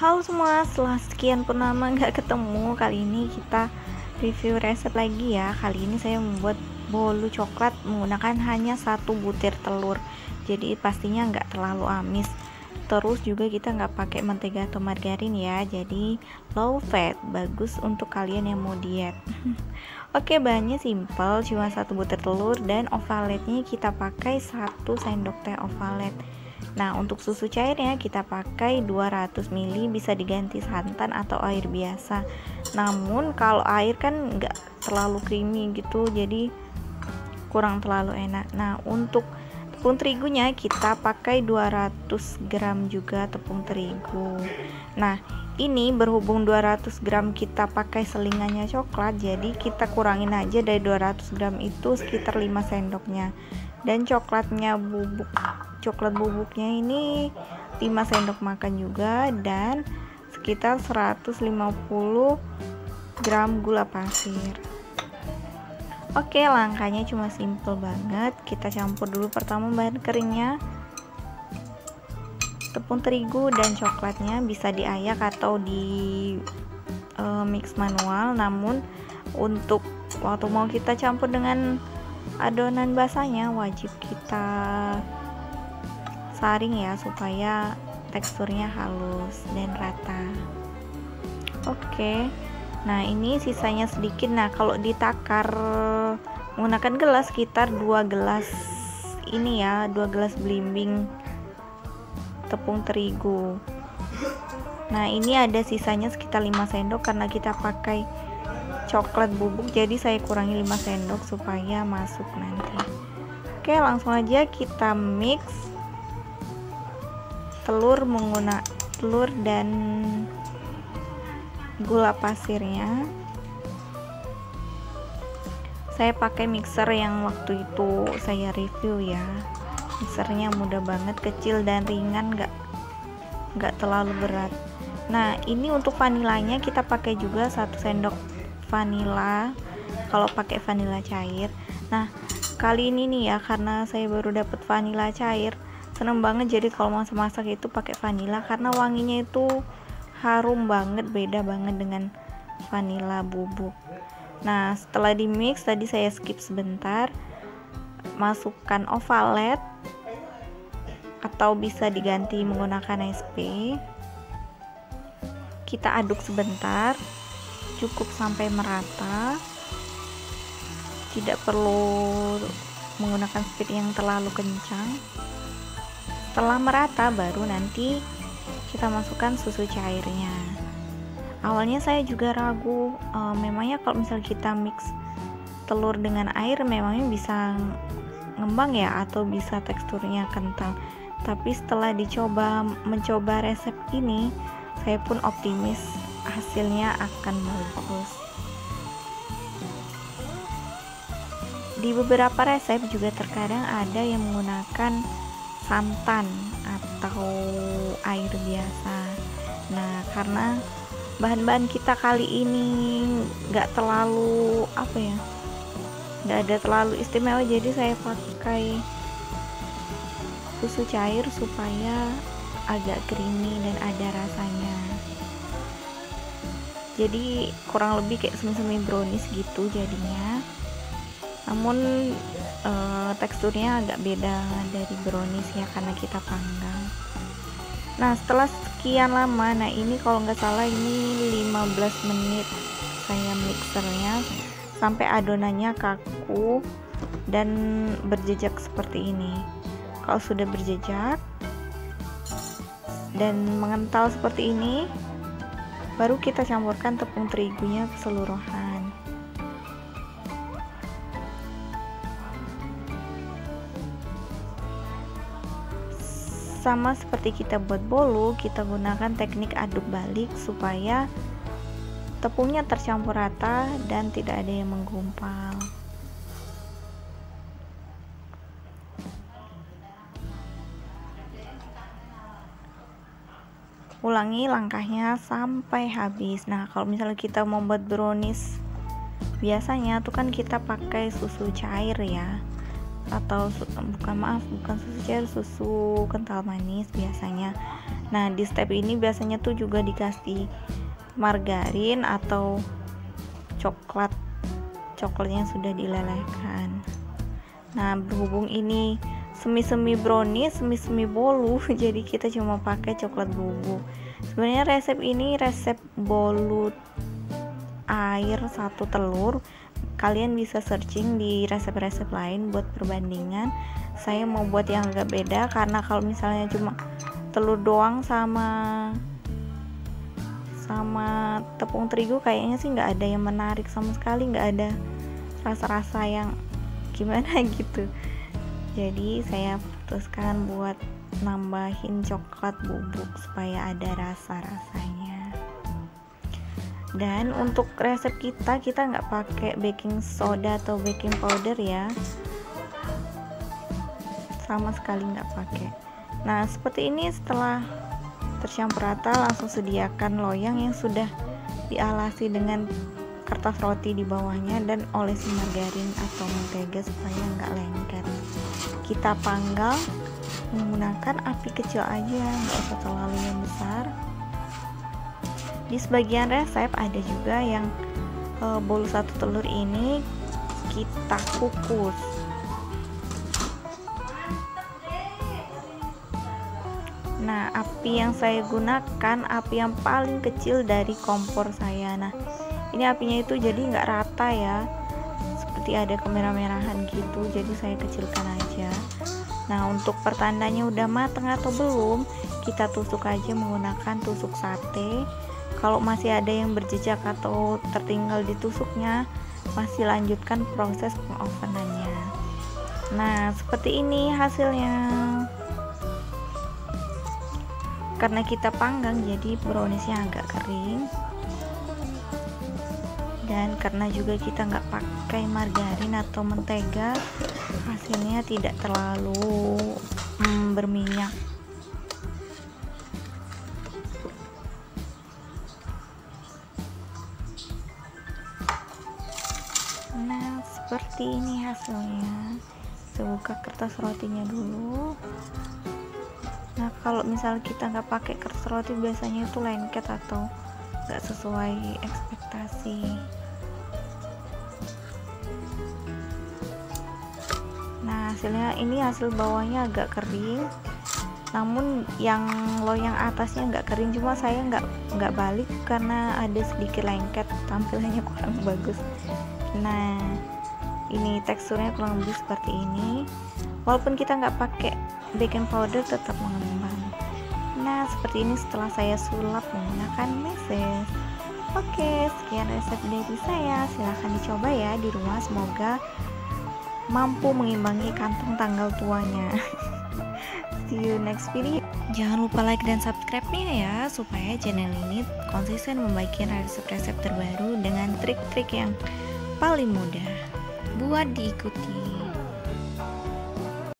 Halo semua, setelah sekian pun lama nggak ketemu, kali ini kita review resep lagi ya. Kali ini saya membuat bolu coklat menggunakan hanya 1 butir telur, jadi pastinya nggak terlalu amis. Terus juga kita nggak pakai mentega atau margarin ya, jadi low fat, bagus untuk kalian yang mau diet. Oke, bahannya simple, cuma 1 butir telur dan ovaletnya kita pakai 1 sendok teh ovalet. Nah, untuk susu cairnya kita pakai 200 ml, bisa diganti santan atau air biasa. Namun kalau air kan nggak terlalu creamy gitu, jadi kurang terlalu enak. Nah, untuk tepung terigunya kita pakai 200 gram juga tepung terigu. Nah, ini berhubung 200 gram kita pakai selingannya coklat, jadi kita kurangin aja dari 200 gram itu sekitar 5 sendoknya. Dan coklat bubuknya ini 5 sendok makan juga, dan sekitar 150 gram gula pasir. Oke, langkahnya cuma simple banget. Kita campur dulu pertama bahan keringnya, tepung terigu dan coklatnya, bisa diayak atau di mix manual. Namun untuk waktu mau kita campur dengan adonan basahnya wajib kita saring ya, supaya teksturnya halus dan rata. Oke, nah ini sisanya sedikit. Nah, kalau ditakar menggunakan gelas sekitar 2 gelas ini ya, 2 gelas belimbing tepung terigu. Nah, ini ada sisanya sekitar 5 sendok karena kita pakai coklat bubuk, jadi saya kurangi 5 sendok supaya masuk nanti. Oke, langsung aja kita mix telur dan gula pasirnya. Saya pakai mixer yang waktu itu saya review ya. Mixernya mudah banget, kecil dan ringan, nggak terlalu berat. Nah, ini untuk vanilanya kita pakai juga 1 sendok vanila kalau pakai vanila cair. Nah, kali ini nih ya, karena saya baru dapat vanila cair, seneng banget. Jadi kalau masak-masak itu pakai vanila karena wanginya itu harum banget, beda banget dengan vanila bubuk. Nah, setelah di mix tadi saya skip sebentar, masukkan ovalet atau bisa diganti menggunakan SP. Kita aduk sebentar, cukup sampai merata, tidak perlu menggunakan speed yang terlalu kencang. Setelah merata baru nanti kita masukkan susu cairnya. Awalnya saya juga ragu, memangnya kalau misal kita mix telur dengan air memangnya bisa ngembang ya, atau bisa teksturnya kental. Tapi setelah mencoba resep ini, saya pun optimis hasilnya akan bagus. Di beberapa resep juga terkadang ada yang menggunakan santan atau air biasa. Nah, karena bahan-bahan kita kali ini nggak terlalu nggak ada terlalu istimewa, jadi saya pakai susu cair supaya agak creamy dan ada rasanya. Jadi kurang lebih kayak semi brownies gitu jadinya, namun teksturnya agak beda dari brownies ya, karena kita panggang. Nah, setelah sekian lama, nah ini kalau nggak salah ini 15 menit saya mixernya sampai adonannya kaku dan berjejak seperti ini. Kalau sudah berjejak dan mengental seperti ini, baru kita campurkan tepung terigunya keseluruhan. Sama seperti kita buat bolu, kita gunakan teknik aduk balik supaya tepungnya tercampur rata dan tidak ada yang menggumpal. Ulangi langkahnya sampai habis. Nah, kalau misalnya kita mau buat brownies biasanya tuh kan kita pakai susu cair ya, atau bukan susu cair, susu kental manis biasanya. Nah, di step ini biasanya tuh juga dikasih margarin atau coklatnya sudah dilelehkan. Nah, berhubung ini semi-semi brownies, semi-semi bolu jadi kita cuma pakai coklat bubuk. Sebenarnya resep ini resep bolu air 1 telur. Kalian bisa searching di resep-resep lain buat perbandingan. Saya mau buat yang agak beda karena kalau misalnya cuma telur doang sama tepung terigu kayaknya sih nggak ada yang menarik sama sekali, nggak ada rasa-rasa yang gimana gitu. Jadi saya putuskan buat nambahin coklat bubuk supaya ada rasa-rasanya. Dan untuk resep kita nggak pakai baking soda atau baking powder ya, sama sekali nggak pakai. Nah, seperti ini setelah tercampur rata, langsung sediakan loyang yang sudah dialasi dengan kertas roti di bawahnya dan olesi margarin atau mentega supaya nggak lengket. Kita panggang menggunakan api kecil aja, nggak usah terlalu yang besar. Di sebagian resep ada juga yang bolu 1 telur ini kita kukus. Nah, api yang saya gunakan api yang paling kecil dari kompor saya. Nah, ini apinya itu jadi nggak rata ya, seperti ada kemerah-merahan gitu, jadi saya kecilkan aja. Nah, untuk pertandanya udah matang atau belum, kita tusuk aja menggunakan tusuk sate. Kalau masih ada yang berjejak atau tertinggal di tusuknya, masih lanjutkan proses pengovenannya. Nah, seperti ini hasilnya. Karena kita panggang jadi browniesnya agak kering, dan karena juga kita nggak pakai margarin atau mentega, hasilnya tidak terlalu berminyak. Nah, seperti ini hasilnya. Saya buka kertas rotinya dulu. Nah, kalau misal kita nggak pakai kertas roti biasanya itu lengket atau nggak sesuai ekspektasi. Nah, hasilnya ini hasil bawahnya agak kering, namun yang loyang atasnya nggak kering, cuma saya nggak balik karena ada sedikit lengket, tampilannya kurang bagus. Nah, ini teksturnya kurang lebih seperti ini. Walaupun kita nggak pakai baking powder tetap mengembang. Nah, seperti ini setelah saya sulap menggunakan meses. Oke, sekian resep dari saya. Silahkan dicoba ya di rumah, semoga mampu mengimbangi kantong tanggal tuanya. See you next video. Jangan lupa like dan subscribe-nya ya, supaya channel ini konsisten membagikan resep-resep terbaru dengan trik-trik yang paling mudah buat diikuti.